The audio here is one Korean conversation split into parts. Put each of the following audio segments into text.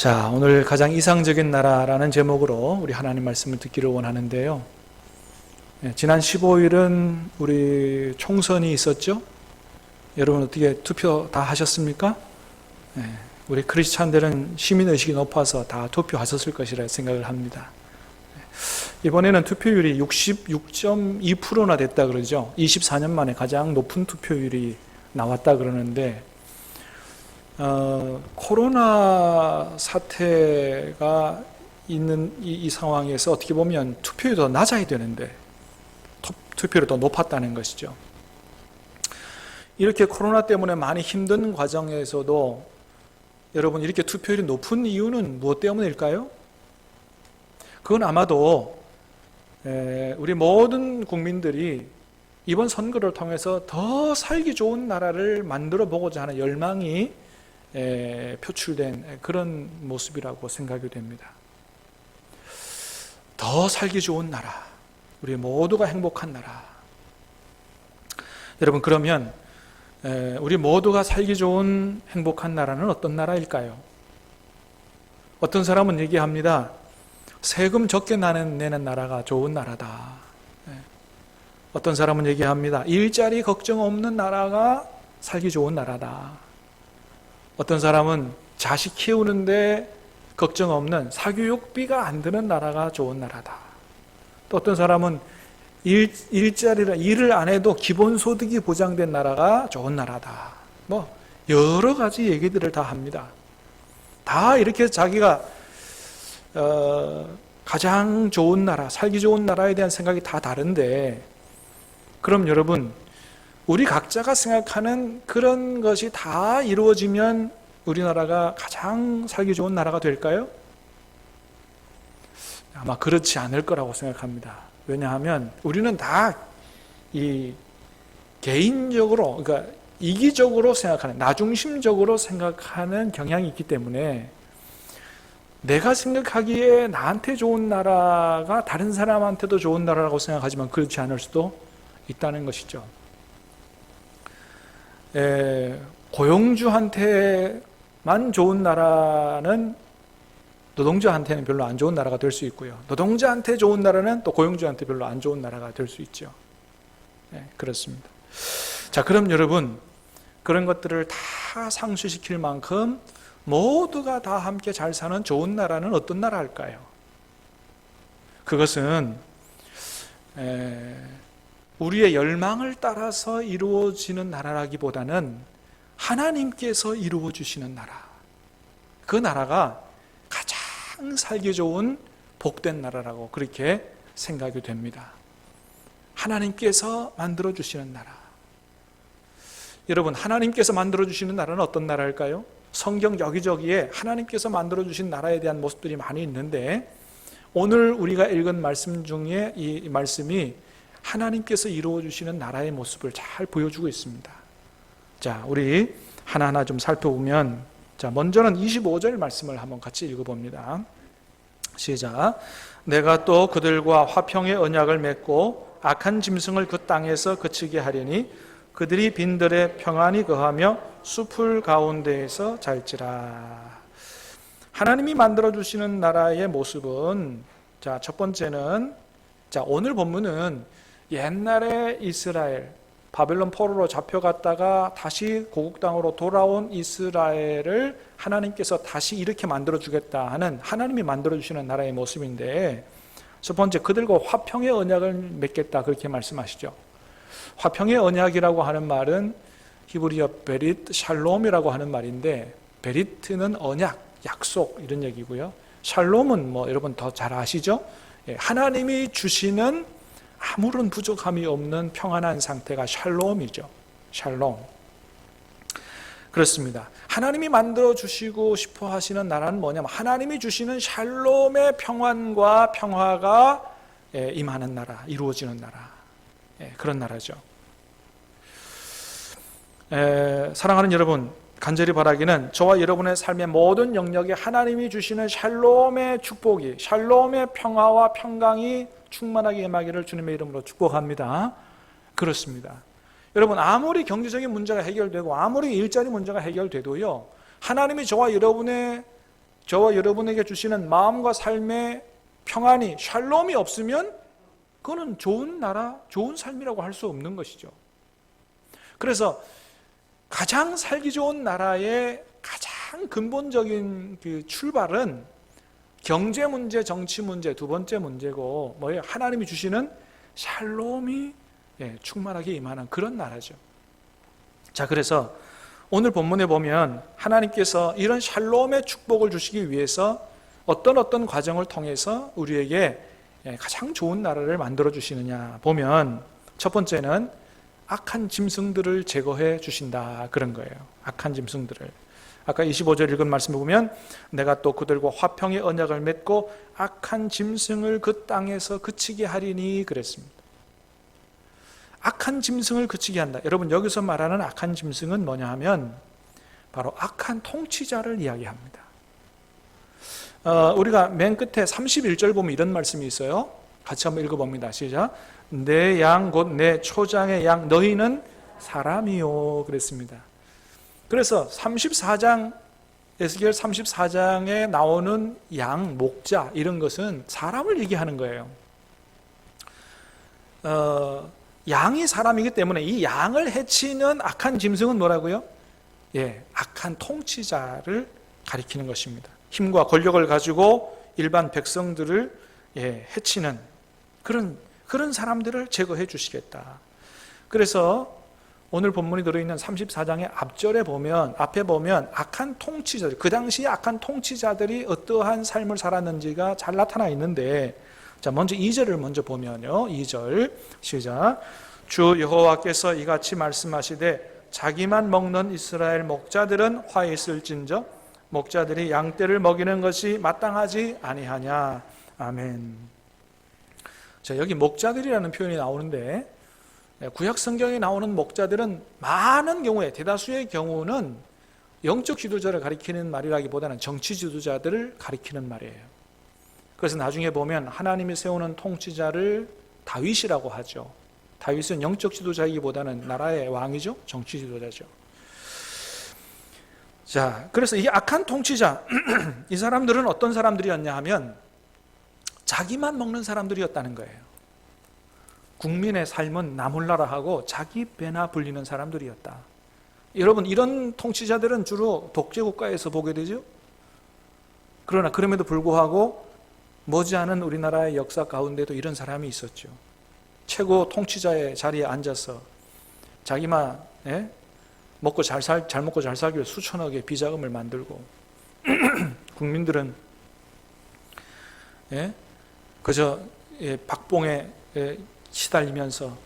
자, 오늘 가장 이상적인 나라라는 제목으로 우리 하나님 말씀을 듣기를 원하는데요. 지난 15일은 우리 총선이 있었죠? 여러분 어떻게 투표 다 하셨습니까? 우리 크리스찬들은 시민의식이 높아서 다 투표하셨을 것이라 생각을 합니다. 이번에는 투표율이 66.2%나 됐다 그러죠. 24년 만에 가장 높은 투표율이 나왔다 그러는데 코로나 사태가 있는 이 상황에서 어떻게 보면 투표율이 더 낮아야 되는데 투표율이 더 높았다는 것이죠. 이렇게 코로나 때문에 많이 힘든 과정에서도 여러분 이렇게 투표율이 높은 이유는 무엇 때문일까요? 그건 아마도 우리 모든 국민들이 이번 선거를 통해서 더 살기 좋은 나라를 만들어 보고자 하는 열망이 표출된 그런 모습이라고 생각이 됩니다. 더 살기 좋은 나라, 우리 모두가 행복한 나라. 여러분 그러면 우리 모두가 살기 좋은 행복한 나라는 어떤 나라일까요? 어떤 사람은 얘기합니다. 세금 적게 내는 나라가 좋은 나라다. 어떤 사람은 얘기합니다. 일자리 걱정 없는 나라가 살기 좋은 나라다. 어떤 사람은 자식 키우는데 걱정 없는 사교육비가 안 드는 나라가 좋은 나라다. 또 어떤 사람은 일을 안 해도 기본소득이 보장된 나라가 좋은 나라다. 뭐 여러 가지 얘기들을 다 합니다. 다 이렇게 자기가 가장 좋은 나라, 살기 좋은 나라에 대한 생각이 다 다른데, 그럼 여러분 우리 각자가 생각하는 그런 것이 다 이루어지면 우리나라가 가장 살기 좋은 나라가 될까요? 아마 그렇지 않을 거라고 생각합니다. 왜냐하면 우리는 다 이 개인적으로, 그러니까 이기적으로 생각하는, 나중심적으로 생각하는 경향이 있기 때문에 내가 생각하기에 나한테 좋은 나라가 다른 사람한테도 좋은 나라라고 생각하지만 그렇지 않을 수도 있다는 것이죠. 고용주한테만 좋은 나라는 노동자한테는 별로 안 좋은 나라가 될 수 있고요. 노동자한테 좋은 나라는 또 고용주한테 별로 안 좋은 나라가 될 수 있죠. 그렇습니다. 자, 그럼 여러분 그런 것들을 다 상쇄시킬 만큼 모두가 다 함께 잘 사는 좋은 나라는 어떤 나라일까요? 그것은 우리의 열망을 따라서 이루어지는 나라라기보다는 하나님께서 이루어 주시는 나라, 그 나라가 가장 살기 좋은 복된 나라라고 그렇게 생각이 됩니다. 하나님께서 만들어 주시는 나라. 여러분 하나님께서 만들어 주시는 나라는 어떤 나라일까요? 성경 여기저기에 하나님께서 만들어 주신 나라에 대한 모습들이 많이 있는데, 오늘 우리가 읽은 말씀 중에 이 말씀이 하나님께서 이루어 주시는 나라의 모습을 잘 보여주고 있습니다. 자, 우리 하나하나 좀 살펴보면, 자, 먼저는 25절 말씀을 한번 같이 읽어봅니다. 시작. 내가 또 그들과 화평의 언약을 맺고 악한 짐승을 그 땅에서 그치게 하려니 그들이 빈들에 평안히 거하며 숲을 가운데에서 잘지라. 하나님이 만들어주시는 나라의 모습은, 자, 첫 번째는, 자, 오늘 본문은 옛날에 이스라엘, 바벨론 포로로 잡혀갔다가 다시 고국 땅으로 돌아온 이스라엘을 하나님께서 다시 이렇게 만들어주겠다 하는 하나님이 만들어주시는 나라의 모습인데, 첫 번째, 그들과 화평의 언약을 맺겠다 그렇게 말씀하시죠. 화평의 언약이라고 하는 말은 히브리어 베리트 샬롬이라고 하는 말인데, 베리트는 언약, 약속 이런 얘기고요. 샬롬은 뭐 여러분 더 잘 아시죠? 하나님이 주시는 아무런 부족함이 없는 평안한 상태가 샬롬이죠. 샬롬. 그렇습니다. 하나님이 만들어 주시고 싶어 하시는 나라는 뭐냐면 하나님이 주시는 샬롬의 평안과 평화가 임하는 나라, 이루어지는 나라, 그런 나라죠. 사랑하는 여러분, 간절히 바라기는 저와 여러분의 삶의 모든 영역에 하나님이 주시는 샬롬의 축복이, 샬롬의 평화와 평강이 충만하게 임하기를 주님의 이름으로 축복합니다. 그렇습니다. 여러분 아무리 경제적인 문제가 해결되고 아무리 일자리 문제가 해결돼도요, 하나님이 저와 여러분의 저와 여러분에게 주시는 마음과 삶의 평안이, 샬롬이 없으면 그거는 좋은 나라, 좋은 삶이라고 할 수 없는 것이죠. 그래서 가장 살기 좋은 나라의 가장 근본적인 그 출발은 경제 문제, 정치 문제 두 번째 문제고 뭐예요? 하나님이 주시는 샬롬이 충만하게 임하는 그런 나라죠. 자, 그래서 오늘 본문에 보면 하나님께서 이런 샬롬의 축복을 주시기 위해서 어떤 과정을 통해서 우리에게 가장 좋은 나라를 만들어 주시느냐 보면 첫 번째는 악한 짐승들을 제거해 주신다, 그런 거예요. 악한 짐승들을. 아까 25절 읽은 말씀을 보면 내가 또 그들과 화평의 언약을 맺고 악한 짐승을 그 땅에서 그치게 하리니 그랬습니다. 악한 짐승을 그치게 한다. 여러분, 여기서 말하는 악한 짐승은 뭐냐 하면 바로 악한 통치자를 이야기합니다. 우리가 맨 끝에 31절 보면 이런 말씀이 있어요. 같이 한번 읽어봅니다. 시작. 내 양 곧 내 초장의 양 너희는 사람이요 그랬습니다. 그래서 34장 에스겔 34장에 나오는 양, 목자 이런 것은 사람을 얘기하는 거예요. 양이 사람이기 때문에 이 양을 해치는 악한 짐승은 뭐라고요? 악한 통치자를 가리키는 것입니다. 힘과 권력을 가지고 일반 백성들을 해치는 그런 사람들을 제거해 주시겠다. 그래서 오늘 본문이 들어있는 34장의 앞에 보면 악한 통치자들, 그 당시 악한 통치자들이 어떠한 삶을 살았는지가 잘 나타나 있는데, 자, 먼저 2절을 먼저 보면요. 2절 시작. 주 여호와께서 이같이 말씀하시되 자기만 먹는 이스라엘 목자들은 화 있을진저 목자들이 양떼를 먹이는 것이 마땅하지 아니하냐. 아멘. 자, 여기 목자들이라는 표현이 나오는데 구약 성경에 나오는 목자들은 많은 경우에, 대다수의 경우는 영적 지도자를 가리키는 말이라기보다는 정치 지도자들을 가리키는 말이에요. 그래서 나중에 보면 하나님이 세우는 통치자를 다윗이라고 하죠. 다윗은 영적 지도자이기보다는 나라의 왕이죠. 정치 지도자죠. 자, 그래서 이 악한 통치자, 이 사람들은 어떤 사람들이었냐 하면 자기만 먹는 사람들이었다는 거예요. 국민의 삶은 나몰라라 하고 자기 배나 불리는 사람들이었다. 여러분, 이런 통치자들은 주로 독재국가에서 보게 되죠. 그러나 그럼에도 불구하고 머지않은 우리나라의 역사 가운데도 이런 사람이 있었죠. 최고 통치자의 자리에 앉아서 자기만 먹고 잘 먹고 잘 살기 위해 수천억의 비자금을 만들고 국민들은 그저 박봉에 시달리면서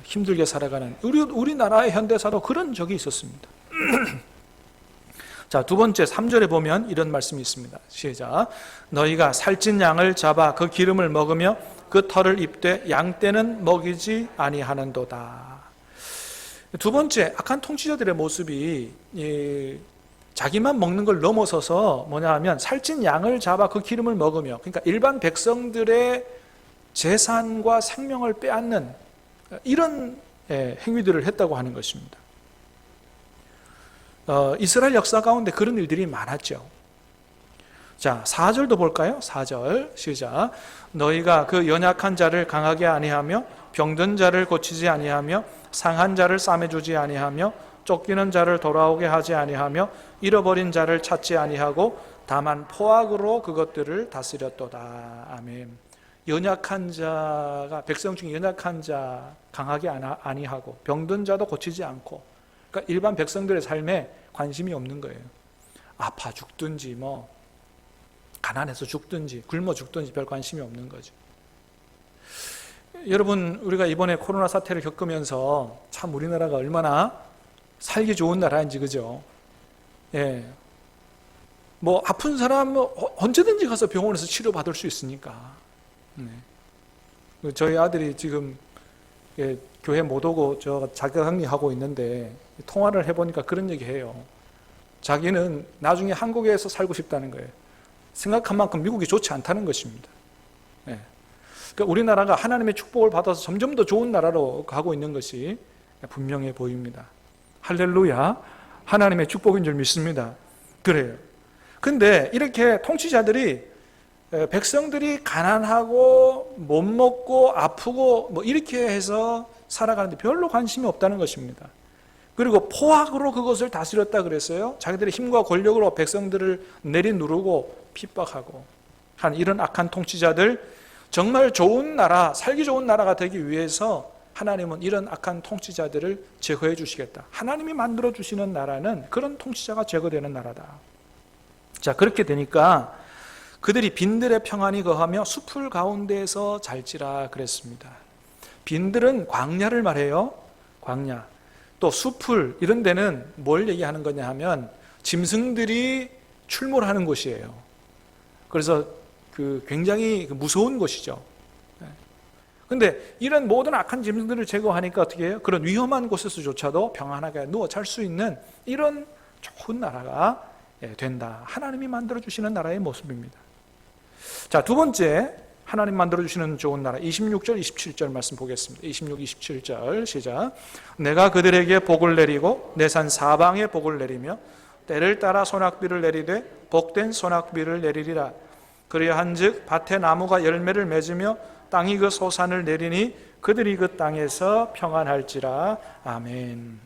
힘들게 살아가는 우리나라의 현대사도 그런 적이 있었습니다. 자, 두 번째 3절에 보면 이런 말씀이 있습니다. 시작. 너희가 살찐 양을 잡아 그 기름을 먹으며 그 털을 입되 양떼는 먹이지 아니하는도다. 두 번째, 악한 통치자들의 모습이 자기만 먹는 걸 넘어서서 뭐냐 하면 살찐 양을 잡아 그 기름을 먹으며, 그러니까 일반 백성들의 재산과 생명을 빼앗는 이런 행위들을 했다고 하는 것입니다. 이스라엘 역사 가운데 그런 일들이 많았죠. 자, 4절도 볼까요? 4절 시작. 너희가 그 연약한 자를 강하게 아니하며 병든 자를 고치지 아니하며 상한 자를 싸매주지 아니하며 쫓기는 자를 돌아오게 하지 아니하며 잃어버린 자를 찾지 아니하고 다만 포악으로 그것들을 다스렸도다. 아멘. 연약한 자가, 백성 중에 연약한 자 강하게 아니하고 병든 자도 고치지 않고, 그러니까 일반 백성들의 삶에 관심이 없는 거예요. 아파 죽든지 가난해서 죽든지 굶어 죽든지 별 관심이 없는 거죠. 여러분, 우리가 이번에 코로나 사태를 겪으면서 참 우리나라가 얼마나 살기 좋은 나라인지, 그죠? 아픈 사람 언제든지 가서 병원에서 치료받을 수 있으니까. 저희 아들이 지금 교회 못 오고 자가격리하고 있는데 통화를 해보니까 그런 얘기해요. 자기는 나중에 한국에서 살고 싶다는 거예요. 생각한 만큼 미국이 좋지 않다는 것입니다. 그러니까 우리나라가 하나님의 축복을 받아서 점점 더 좋은 나라로 가고 있는 것이 분명해 보입니다. 할렐루야, 하나님의 축복인 줄 믿습니다. 그래요. 근데 이렇게 통치자들이 백성들이 가난하고 못 먹고 아프고 뭐 이렇게 해서 살아가는데 별로 관심이 없다는 것입니다. 그리고 포악으로 그것을 다스렸다 그랬어요. 자기들의 힘과 권력으로 백성들을 내리누르고 핍박하고 한 이런 악한 통치자들, 정말 좋은 나라, 살기 좋은 나라가 되기 위해서 하나님은 이런 악한 통치자들을 제거해 주시겠다. 하나님이 만들어 주시는 나라는 그런 통치자가 제거되는 나라다. 자, 그렇게 되니까 그들이 빈들의 평안이 거하며 숲을 가운데에서 잘지라 그랬습니다. 빈들은 광야를 말해요. 광야. 또 숲을, 이런 데는 뭘 얘기하는 거냐 하면 짐승들이 출몰하는 곳이에요. 그래서 굉장히 무서운 곳이죠. 근데 이런 모든 악한 짐승들을 제거하니까 어떻게 해요? 그런 위험한 곳에서조차도 평안하게 누워 잘 수 있는 이런 좋은 나라가 된다. 하나님이 만들어주시는 나라의 모습입니다. 자, 두 번째, 하나님 만들어주시는 좋은 나라 26절 27절 말씀 보겠습니다. 26, 27절 시작. 내가 그들에게 복을 내리고 내 산 사방에 복을 내리며 때를 따라 소낙비를 내리되 복된 소낙비를 내리리라. 그리야 한즉 밭에 나무가 열매를 맺으며 땅이 그 소산을 내리니 그들이 그 땅에서 평안할지라. 아멘.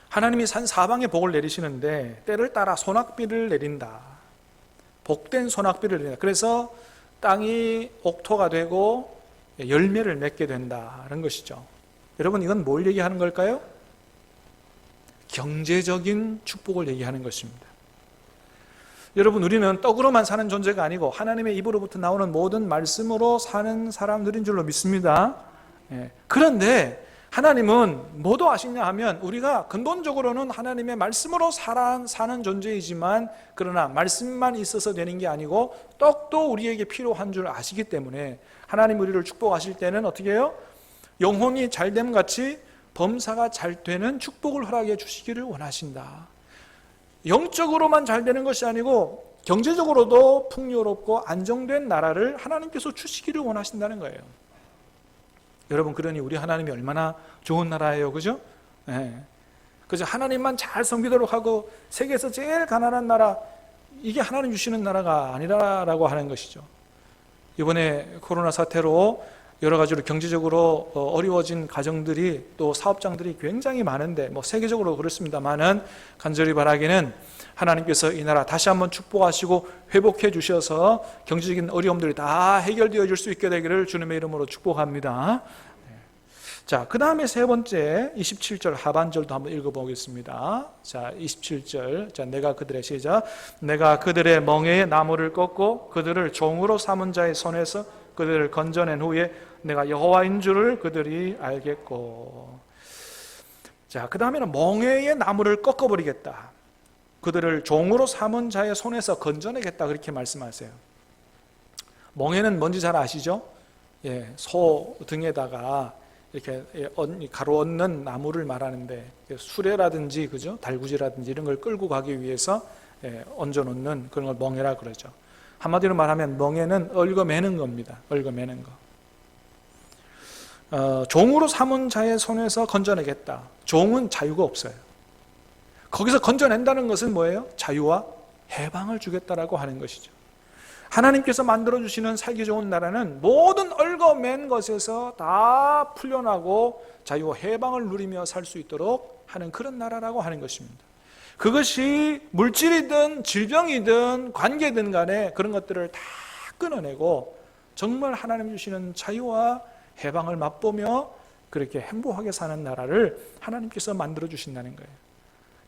하나님이 산 사방에 복을 내리시는데 때를 따라 소낙비를 내린다. 복된 소낙비를 내린다. 그래서 땅이 옥토가 되고 열매를 맺게 된다는 것이죠. 여러분, 이건 뭘 얘기하는 걸까요? 경제적인 축복을 얘기하는 것입니다. 여러분, 우리는 떡으로만 사는 존재가 아니고 하나님의 입으로부터 나오는 모든 말씀으로 사는 사람들인 줄로 믿습니다. 그런데 하나님은 뭐도 아시냐 하면 우리가 근본적으로는 하나님의 말씀으로 사는 존재이지만, 그러나 말씀만 있어서 되는 게 아니고 떡도 우리에게 필요한 줄 아시기 때문에 하나님 우리를 축복하실 때는 어떻게 해요? 영혼이 잘됨 같이 범사가 잘 되는 축복을 허락해 주시기를 원하신다. 영적으로만 잘 되는 것이 아니고 경제적으로도 풍요롭고 안정된 나라를 하나님께서 주시기를 원하신다는 거예요. 여러분, 그러니 우리 하나님이 얼마나 좋은 나라예요, 그죠? 그죠? 하나님만 잘 섬기도록 하고 세계에서 제일 가난한 나라, 이게 하나님 주시는 나라가 아니라라고 하는 것이죠. 이번에 코로나 사태로 여러 가지로 경제적으로 어려워진 가정들이, 또 사업장들이 굉장히 많은데, 뭐 세계적으로 그렇습니다만은 간절히 바라기는 하나님께서 이 나라 다시 한번 축복하시고 회복해 주셔서 경제적인 어려움들이 다 해결되어질 수 있게 되기를 주님의 이름으로 축복합니다. 자, 그 다음에 세 번째 27절 하반절도 한번 읽어보겠습니다. 자, 27절. 자, 내가 그들의 시작. 내가 그들의 멍에의 나무를 꺾고 그들을 종으로 삼은 자의 손에서 그들을 건져낸 후에 내가 여호와인 줄을 그들이 알겠고. 자, 그 다음에는 멍에의 나무를 꺾어버리겠다. 그들을 종으로 삼은 자의 손에서 건져내겠다, 그렇게 말씀하세요. 멍에는 뭔지 잘 아시죠? 소 등에다가 이렇게 가로 얹는 나무를 말하는데, 수레라든지 그죠? 달구지라든지 이런 걸 끌고 가기 위해서 얹어 놓는 그런 걸 멍에라 그러죠. 한마디로 말하면 멍에는 얽어매는 겁니다. 얽어매는 거. 종으로 삼은 자의 손에서 건져내겠다. 종은 자유가 없어요. 거기서 건져낸다는 것은 뭐예요? 자유와 해방을 주겠다라고 하는 것이죠. 하나님께서 만들어주시는 살기 좋은 나라는 모든 얽어맨 것에서 다 풀려나고 자유와 해방을 누리며 살 수 있도록 하는 그런 나라라고 하는 것입니다. 그것이 물질이든 질병이든 관계든 간에 그런 것들을 다 끊어내고 정말 하나님 주시는 자유와 해방을 맛보며 그렇게 행복하게 사는 나라를 하나님께서 만들어 주신다는 거예요.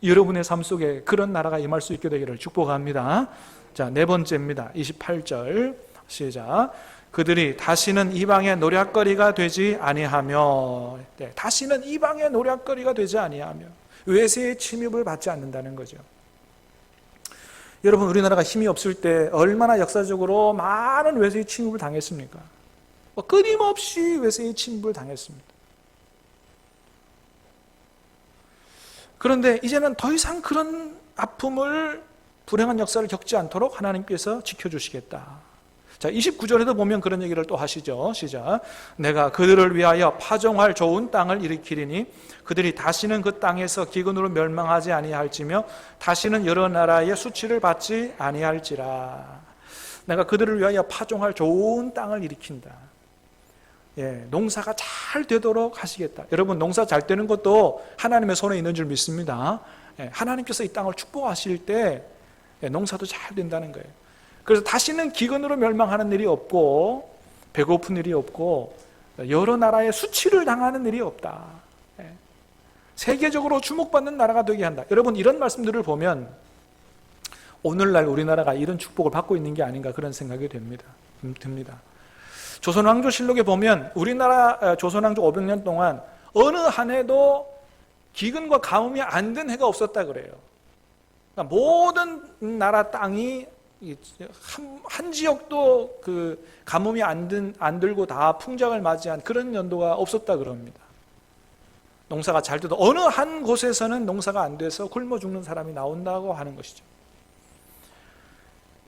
여러분의 삶 속에 그런 나라가 임할 수 있게 되기를 축복합니다. 자, 네 번째입니다. 28절 시작. 그들이 다시는 이방의 노략거리가 되지 아니하며, 다시는 이방의 노략거리가 되지 아니하며 외세의 침입을 받지 않는다는 거죠. 여러분, 우리나라가 힘이 없을 때 얼마나 역사적으로 많은 외세의 침입을 당했습니까? 끊임없이 외세의 침입을 당했습니다. 그런데 이제는 더 이상 그런 아픔을, 불행한 역사를 겪지 않도록 하나님께서 지켜주시겠다. 자, 29절에도 보면 그런 얘기를 또 하시죠. 시작. 내가 그들을 위하여 파종할 좋은 땅을 일으키리니 그들이 다시는 그 땅에서 기근으로 멸망하지 아니할지며 다시는 여러 나라의 수치를 받지 아니할지라. 내가 그들을 위하여 파종할 좋은 땅을 일으킨다. 예, 농사가 잘 되도록 하시겠다. 여러분, 농사 잘 되는 것도 하나님의 손에 있는 줄 믿습니다. 예, 하나님께서 이 땅을 축복하실 때 농사도 잘 된다는 거예요. 그래서 다시는 기근으로 멸망하는 일이 없고 배고픈 일이 없고 여러 나라의 수치를 당하는 일이 없다. 세계적으로 주목받는 나라가 되게 한다. 여러분, 이런 말씀들을 보면 오늘날 우리나라가 이런 축복을 받고 있는 게 아닌가 그런 생각이 듭니다. 조선왕조실록에 보면 우리나라 조선왕조 500년 동안 어느 한 해도 기근과 가뭄이 안 된 해가 없었다 그래요. 그러니까 모든 나라 땅이 한 지역도 그 가뭄이 안 들고 다 풍작을 맞이한 그런 연도가 없었다 그럽니다. 농사가 잘 돼도 어느 한 곳에서는 농사가 안 돼서 굶어 죽는 사람이 나온다고 하는 것이죠.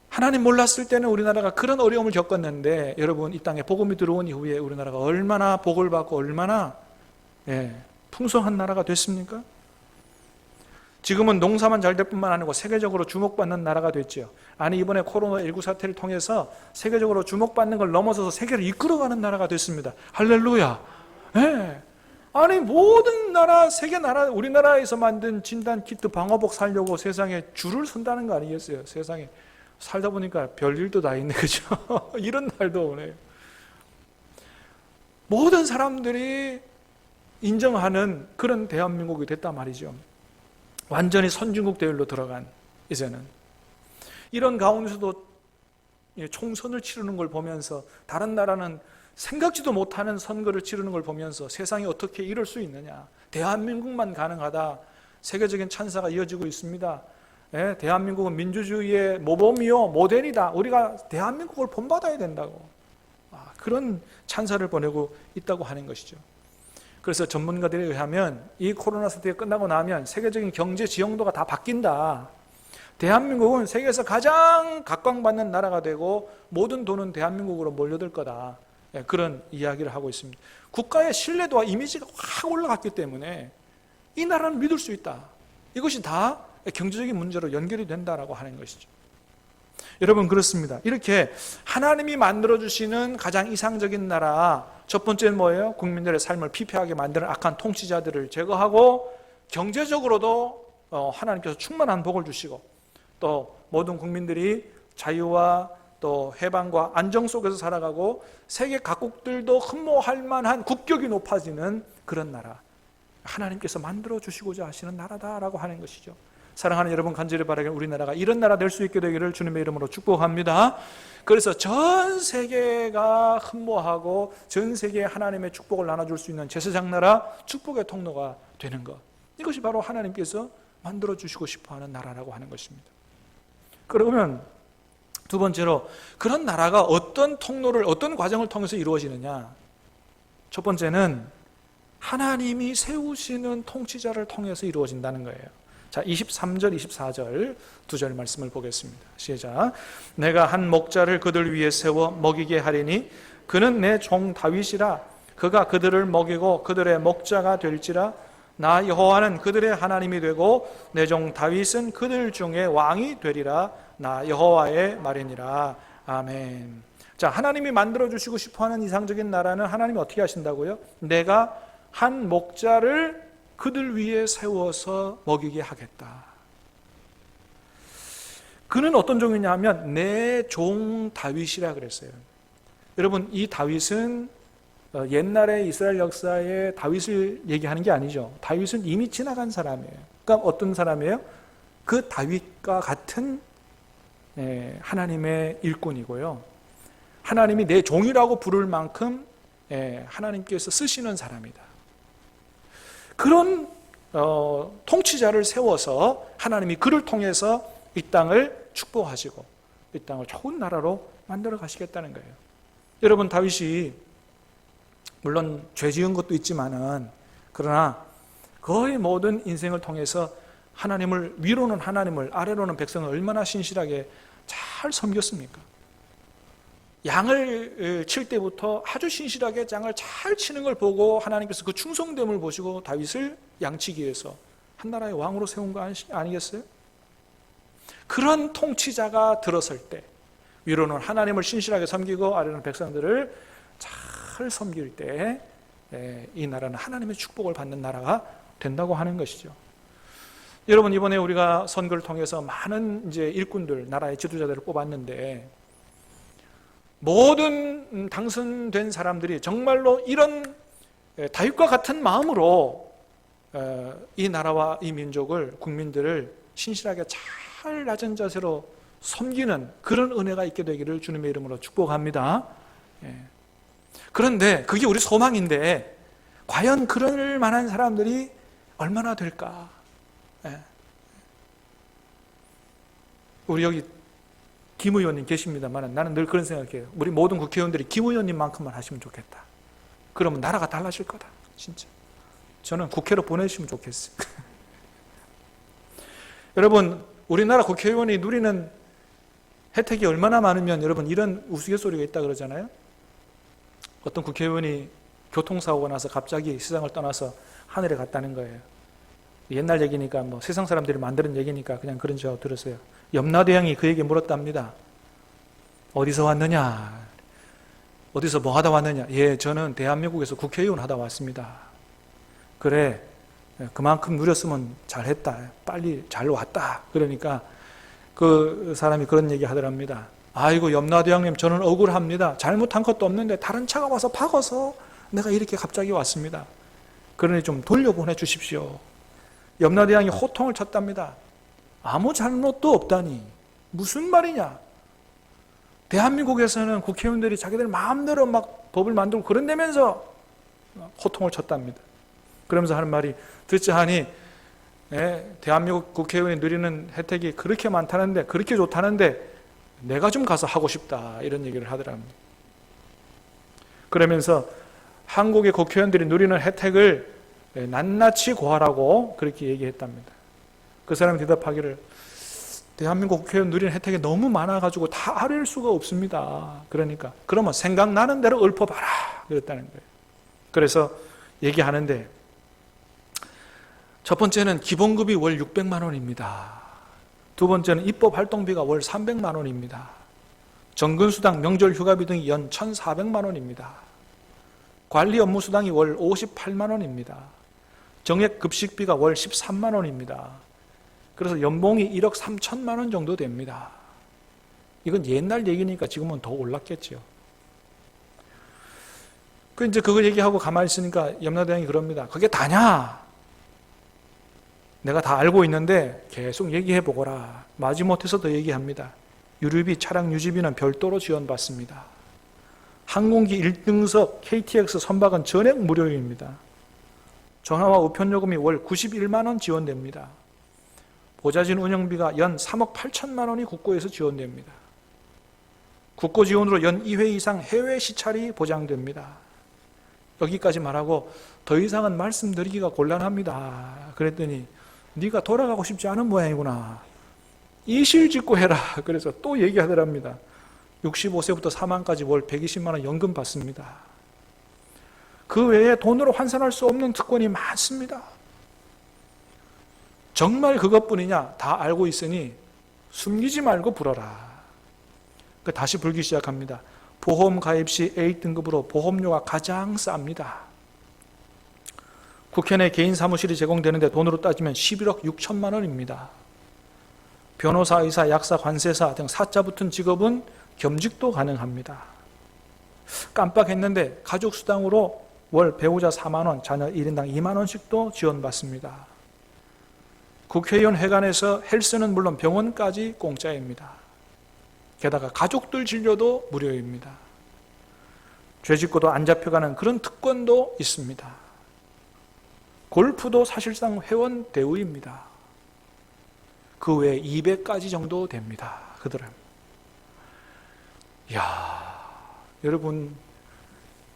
하나님 몰랐을 때는 우리나라가 그런 어려움을 겪었는데 여러분, 이 땅에 복음이 들어온 이후에 우리나라가 얼마나 복을 받고 얼마나 풍성한 나라가 됐습니까? 지금은 농사만 잘 될 뿐만 아니고 세계적으로 주목받는 나라가 됐죠. 아니, 이번에 코로나19 사태를 통해서 세계적으로 주목받는 걸 넘어서서 세계를 이끌어가는 나라가 됐습니다. 할렐루야. 아니, 모든 나라, 세계 나라, 우리나라에서 만든 진단키트, 방화복 사려고 세상에 줄을 선다는 거 아니겠어요? 세상에 살다 보니까 별일도 다 있네, 그죠? 이런 날도 오네요. 모든 사람들이 인정하는 그런 대한민국이 됐단 말이죠. 완전히 선진국 대열로 들어간, 이제는 이런 가운데서도 총선을 치르는 걸 보면서 다른 나라는 생각지도 못하는 선거를 치르는 걸 보면서 세상이 어떻게 이럴 수 있느냐, 대한민국만 가능하다, 세계적인 찬사가 이어지고 있습니다. 대한민국은 민주주의의 모범이요 모델이다, 우리가 대한민국을 본받아야 된다고, 그런 찬사를 보내고 있다고 하는 것이죠. 그래서 전문가들에 의하면 이 코로나 사태가 끝나고 나면 세계적인 경제 지형도가 다 바뀐다. 대한민국은 세계에서 가장 각광받는 나라가 되고 모든 돈은 대한민국으로 몰려들 거다. 그런 이야기를 하고 있습니다. 국가의 신뢰도와 이미지가 확 올라갔기 때문에 이 나라는 믿을 수 있다. 이것이 다 경제적인 문제로 연결이 된다라고 하는 것이죠. 여러분, 그렇습니다. 이렇게 하나님이 만들어주시는 가장 이상적인 나라, 첫 번째는 뭐예요? 국민들의 삶을 피폐하게 만드는 악한 통치자들을 제거하고 경제적으로도 하나님께서 충만한 복을 주시고 또 모든 국민들이 자유와 또 해방과 안정 속에서 살아가고 세계 각국들도 흠모할 만한 국격이 높아지는 그런 나라, 하나님께서 만들어주시고자 하시는 나라다라고 하는 것이죠. 사랑하는 여러분, 간절히 바라기를 우리나라가 이런 나라 될 수 있게 되기를 주님의 이름으로 축복합니다. 그래서 전 세계가 흠모하고 전 세계에 하나님의 축복을 나눠줄 수 있는 제사장 나라, 축복의 통로가 되는 것, 이것이 바로 하나님께서 만들어주시고 싶어하는 나라라고 하는 것입니다. 그러면 두 번째로, 그런 나라가 어떤 통로를, 어떤 과정을 통해서 이루어지느냐. 첫 번째는 하나님이 세우시는 통치자를 통해서 이루어진다는 거예요. 자, 23절, 24절 두 절 말씀을 보겠습니다. 시작. 내가 한 목자를 그들 위에 세워 먹이게 하리니 그는 내 종 다윗이라. 그가 그들을 먹이고 그들의 목자가 될지라. 나 여호와는 그들의 하나님이 되고 내 종 다윗은 그들 중에 왕이 되리라. 나 여호와의 말이니라. 아멘. 자, 하나님이 만들어주시고 싶어하는 이상적인 나라는 하나님이 어떻게 하신다고요? 내가 한 목자를 그들 위에 세워서 먹이게 하겠다. 그는 어떤 종이냐 하면 내 종 다윗이라 그랬어요. 여러분, 이 다윗은 옛날의 이스라엘 역사에 다윗을 얘기하는 게 아니죠. 다윗은 이미 지나간 사람이에요. 그러니까 어떤 사람이에요? 그 다윗과 같은 하나님의 일꾼이고요. 하나님이 내 종이라고 부를 만큼 하나님께서 쓰시는 사람이다. 그런 통치자를 세워서 하나님이 그를 통해서 이 땅을 축복하시고 이 땅을 좋은 나라로 만들어 가시겠다는 거예요. 여러분, 다윗이 물론 죄 지은 것도 있지만은 그러나 거의 모든 인생을 통해서 하나님을, 위로는 하나님을, 아래로는 백성을 얼마나 신실하게 잘 섬겼습니까? 양을 칠 때부터 아주 신실하게 양을 잘 치는 걸 보고 하나님께서 그 충성됨을 보시고 다윗을 양치기 위해서 한 나라의 왕으로 세운 거 아니겠어요? 그런 통치자가 들어설 때 위로는 하나님을 신실하게 섬기고 아래는 백성들을 잘 섬길 때 이 나라는 하나님의 축복을 받는 나라가 된다고 하는 것이죠. 여러분, 이번에 우리가 선거를 통해서 많은 이제 일꾼들, 나라의 지도자들을 뽑았는데 모든 당선된 사람들이 정말로 이런 다윗과 같은 마음으로 이 나라와 이 민족을, 국민들을 신실하게 잘 낮은 자세로 섬기는 그런 은혜가 있게 되기를 주님의 이름으로 축복합니다. 그런데 그게 우리 소망인데 과연 그럴 만한 사람들이 얼마나 될까? 우리 여기 김 의원님 계십니다만 나는 늘 그런 생각해요. 우리 모든 국회의원들이 김 의원님만큼만 하시면 좋겠다. 그러면 나라가 달라질 거다. 진짜. 저는 국회로 보내주시면 좋겠어요. 여러분, 우리나라 국회의원이 누리는 혜택이 얼마나 많으면 여러분 이런 우스갯소리가 있다 그러잖아요. 어떤 국회의원이 교통사고가 나서 갑자기 세상을 떠나서 하늘에 갔다는 거예요. 옛날 얘기니까 뭐 세상 사람들이 만드는 얘기니까 그냥 그런 줄 들으세요. 염라대왕이 그에게 물었답니다. 어디서 왔느냐? 어디서 뭐 하다 왔느냐? 예, 저는 대한민국에서 국회의원 하다 왔습니다. 그래, 그만큼 누렸으면 잘했다. 빨리 잘 왔다. 그러니까 그 사람이 그런 얘기 하더랍니다. 아이고, 염라대왕님, 저는 억울합니다. 잘못한 것도 없는데 다른 차가 와서 박아서 내가 이렇게 갑자기 왔습니다. 그러니 좀 돌려보내 주십시오. 염라대왕이 호통을 쳤답니다. 아무 잘못도 없다니 무슨 말이냐? 대한민국에서는 국회의원들이 자기들 마음대로 막 법을 만들고 그런다면서 호통을 쳤답니다. 그러면서 하는 말이, 듣자 하니 대한민국 국회의원이 누리는 혜택이 그렇게 많다는데, 그렇게 좋다는데 내가 좀 가서 하고 싶다, 이런 얘기를 하더랍니다. 그러면서 한국의 국회의원들이 누리는 혜택을 낱낱이 고하라고 그렇게 얘기했답니다. 그 사람이 대답하기를, 대한민국 국회의원 누리는 혜택이 너무 많아가지고 다 아릴 수가 없습니다. 그러니까 그러면 생각나는 대로 읊어봐라, 그랬다는 거예요. 그래서 얘기하는데, 첫 번째는 기본급이 월 600만 원입니다. 두 번째는 입법활동비가 월 300만 원입니다. 정근수당, 명절휴가비 등이 연 1,400만 원입니다. 관리 업무수당이 월 58만 원입니다. 정액급식비가 월 13만 원입니다. 그래서 연봉이 1억 3천만 원 정도 됩니다. 이건 옛날 얘기니까 지금은 더 올랐겠죠. 이제 그걸 얘기하고 가만히 있으니까 염라대왕이 그럽니다. 그게 다냐? 내가 다 알고 있는데 계속 얘기해 보거라. 마지못해서 더 얘기합니다. 유류비, 차량 유지비는 별도로 지원받습니다. 항공기 1등석 KTX 선박은 전액 무료입니다. 전화와 우편요금이 월 91만 원 지원됩니다. 보좌진 운영비가 연 3억 8천만 원이 국고에서 지원됩니다. 국고 지원으로 연 2회 이상 해외 시찰이 보장됩니다. 여기까지 말하고 더 이상은 말씀드리기가 곤란합니다. 그랬더니 네가 돌아가고 싶지 않은 모양이구나. 이실직고 해라. 그래서 또 얘기하더랍니다. 65세부터 사망까지 월 120만 원 연금 받습니다. 그 외에 돈으로 환산할 수 없는 특권이 많습니다. 정말 그것뿐이냐? 다 알고 있으니 숨기지 말고 불어라. 다시 불기 시작합니다. 보험 가입 시 A등급으로 보험료가 가장 쌉니다. 국회 내 개인 사무실이 제공되는데 돈으로 따지면 11억 6천만 원입니다. 변호사, 의사, 약사, 관세사 등 사자 붙은 직업은 겸직도 가능합니다. 깜빡했는데 가족수당으로 월 배우자 4만 원, 자녀 1인당 2만 원씩도 지원받습니다. 국회의원 회관에서 헬스는 물론 병원까지 공짜입니다. 게다가 가족들 진료도 무료입니다. 죄짓고도 안 잡혀가는 그런 특권도 있습니다. 골프도 사실상 회원 대우입니다. 그 외에 200가지 정도 됩니다. 그들은. 이야, 여러분,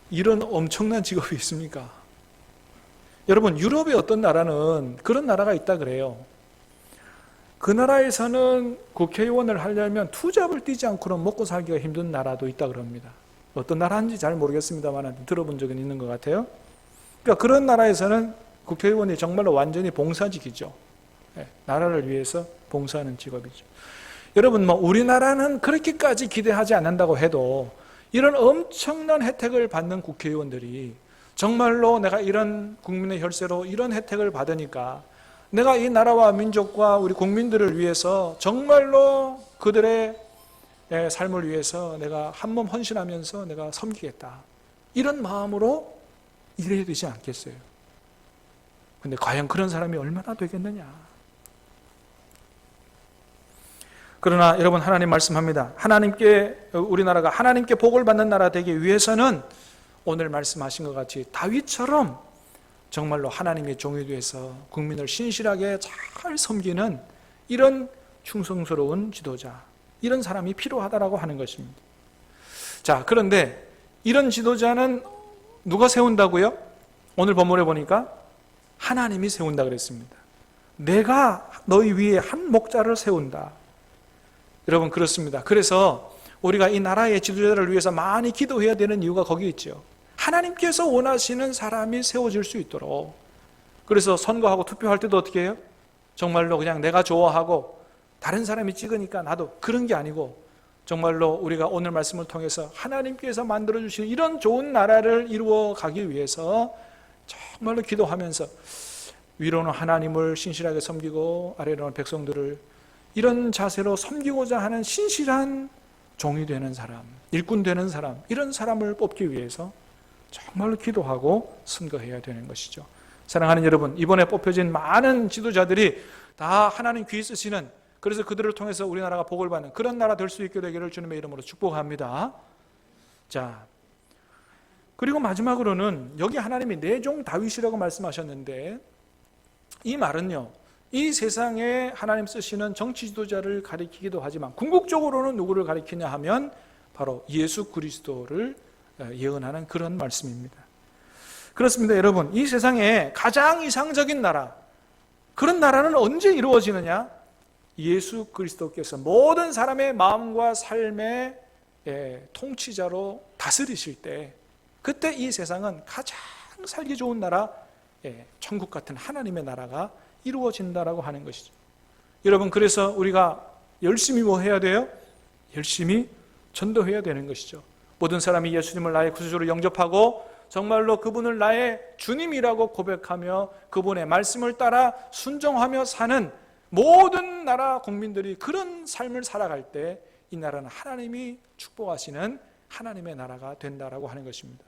이런 엄청난 직업이 있습니까? 여러분, 유럽의 어떤 나라는 그런 나라가 있다 그래요. 그 나라에서는 국회의원을 하려면 투잡을 뛰지 않고는 먹고 살기가 힘든 나라도 있다 그럽니다. 어떤 나라인지 잘 모르겠습니다만 들어본 적은 있는 것 같아요. 그러니까 그런 나라에서는 국회의원이 정말로 완전히 봉사직이죠. 나라를 위해서 봉사하는 직업이죠. 여러분, 우리나라는 그렇게까지 기대하지 않는다고 해도 이런 엄청난 혜택을 받는 국회의원들이 정말로 내가 이런 국민의 혈세로 이런 혜택을 받으니까 내가 이 나라와 민족과 우리 국민들을 위해서 정말로 그들의 삶을 위해서 내가 한몸 헌신하면서 내가 섬기겠다, 이런 마음으로 일해야 되지 않겠어요? 근데 과연 그런 사람이 얼마나 되겠느냐? 그러나 여러분, 하나님 말씀합니다. 우리나라가 하나님께 복을 받는 나라 되기 위해서는 오늘 말씀하신 것 같이 다윗처럼 정말로 하나님의 종이 되어서 국민을 신실하게 잘 섬기는 이런 충성스러운 지도자, 이런 사람이 필요하다라고 하는 것입니다. 자, 그런데 이런 지도자는 누가 세운다고요? 오늘 본문에 보니까 하나님이 세운다 그랬습니다. 내가 너희 위에 한 목자를 세운다. 여러분, 그렇습니다. 그래서 우리가 이 나라의 지도자들을 위해서 많이 기도해야 되는 이유가 거기 있죠. 하나님께서 원하시는 사람이 세워질 수 있도록. 그래서 선거하고 투표할 때도 어떻게 해요? 정말로 그냥 내가 좋아하고 다른 사람이 찍으니까 나도, 그런 게 아니고 정말로 우리가 오늘 말씀을 통해서 하나님께서 만들어주신 이런 좋은 나라를 이루어 가기 위해서 정말로 기도하면서 위로는 하나님을 신실하게 섬기고 아래로는 백성들을 이런 자세로 섬기고자 하는 신실한 종이 되는 사람, 일꾼 되는 사람, 이런 사람을 뽑기 위해서 정말로 기도하고 선거해야 되는 것이죠. 사랑하는 여러분, 이번에 뽑혀진 많은 지도자들이 다 하나님 귀히 쓰시는, 그래서 그들을 통해서 우리나라가 복을 받는 그런 나라 될 수 있게 되기를 주님의 이름으로 축복합니다. 자, 그리고 마지막으로는 여기 하나님이 내 종 다윗이라고 말씀하셨는데, 이 말은요, 이 세상에 하나님 쓰시는 정치 지도자를 가리키기도 하지만 궁극적으로는 누구를 가리키냐 하면 바로 예수 그리스도를 예언하는 그런 말씀입니다. 그렇습니다. 여러분, 이 세상에 가장 이상적인 나라, 그런 나라는 언제 이루어지느냐? 예수 그리스도께서 모든 사람의 마음과 삶의 통치자로 다스리실 때, 그때 이 세상은 가장 살기 좋은 나라, 천국 같은 하나님의 나라가 이루어진다라고 하는 것이죠. 여러분, 그래서 우리가 열심히 뭐 해야 돼요? 열심히 전도해야 되는 것이죠. 모든 사람이 예수님을 나의 구주로 영접하고 정말로 그분을 나의 주님이라고 고백하며 그분의 말씀을 따라 순종하며 사는 모든 나라 국민들이 그런 삶을 살아갈 때 이 나라는 하나님이 축복하시는 하나님의 나라가 된다라고 하는 것입니다.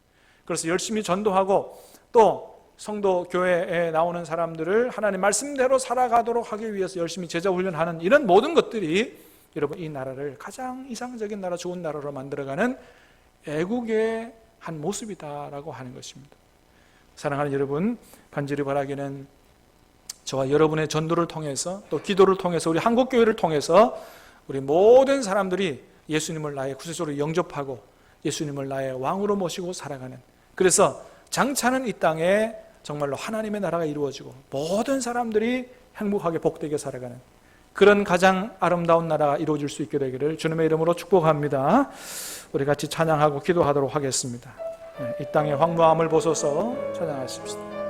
그래서 열심히 전도하고 또 성도 교회에 나오는 사람들을 하나님 말씀대로 살아가도록 하기 위해서 열심히 제자 훈련하는 이런 모든 것들이 여러분, 이 나라를 가장 이상적인 나라, 좋은 나라로 만들어가는 애국의 한 모습이다라고 하는 것입니다. 사랑하는 여러분, 간절히 바라기는 저와 여러분의 전도를 통해서 또 기도를 통해서 우리 한국교회를 통해서 우리 모든 사람들이 예수님을 나의 구세주로 영접하고 예수님을 나의 왕으로 모시고 살아가는, 그래서 장차는 이 땅에 정말로 하나님의 나라가 이루어지고 모든 사람들이 행복하게 복되게 살아가는 그런 가장 아름다운 나라가 이루어질 수 있게 되기를 주님의 이름으로 축복합니다. 우리 같이 찬양하고 기도하도록 하겠습니다. 이 땅의 황무함을 보소서 찬양하십시다.